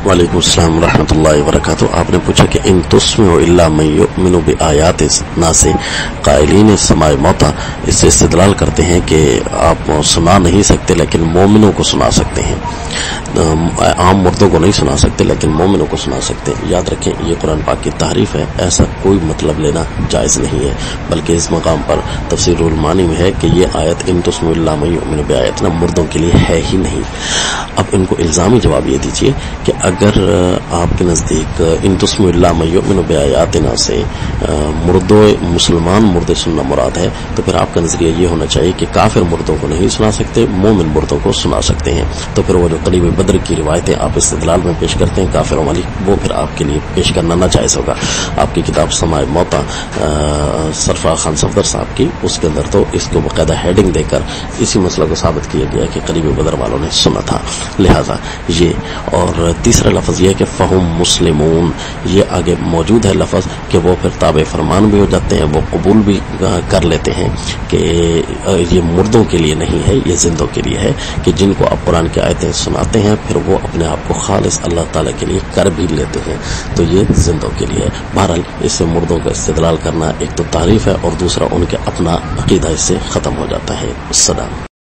वालेकुम अस्सलाम रहमतुल्लाहि व बरकातुहू। आपने पूछा कि इन तुस्मिउ इल्ला मन युमिनु बिआयातिना से कायलीन समाए मौता, इससे इस्तिदलाल करते हैं कि आप सुना नहीं सकते लेकिन मोमिनों को सुना सकते हैं। आम मुर्दों को नहीं सुना सकते लेकिन मोमिनों को सुना सकते हैं। याद रखें, ये कुरान पाक की तारीफ है, ऐसा कोई मतलब लेना जायज़ नहीं है, बल्कि इस मकाम पर तफसीरुल मानी में है कि ये आयत इन तुस्मिउ इल्ला मन युमिनु बिआयातिना मुर्दों के लिए है ही नहीं। अब इनको इल्ज़ामी जवाब ये दीजिए कि अगर आपके नज़दीक इन तुस्मिउ इल्ला मन युमिनु बिआयातिना से मुसलमान मुर्दे सुनना मुराद है, तो फिर आपका नजरिया ये होना चाहिए कि काफिर मुर्दों को नहीं सुना सकते, मोमिन मुर्दों को सुना सकते हैं। तो फिर वो जो करीब बद्र की रिवायतें आप इस्तिदलाल में पेश करते हैं काफिरों वाली, वो फिर आपके लिए पेश करना नाजायज होगा। आपकी किताब समाए मौता सरफराज खान सफदर साहब की, उसके अंदर तो इसको बाकायदा हेडिंग देकर इसी मसला को साबित किया गया कि करीब बद्र वालों ने सुना था। लिहाजा ये, और तीसरा लफ्ज़ ये है कि फ़हुम मुस्लिमून, ये आगे मौजूद है लफ्ज़ कि वो फिर ताबे फरमान भी हो जाते हैं, वो कबूल भी कर लेते हैं कि ये मुर्दों के लिए नहीं है, ये जिंदों के लिए है, कि जिनको आप कुरान की आयतें सुनाते हैं फिर वो अपने आप को खालिस अल्लाह ताला के लिए कर भी लेते हैं, तो ये जिंदों के लिए है। बहरहाल इससे मुर्दों का इस्तिदलाल करना एक तो तारीफ है और दूसरा उनके अपना अकीदा इससे ख़त्म हो जाता है। अस्सलाम।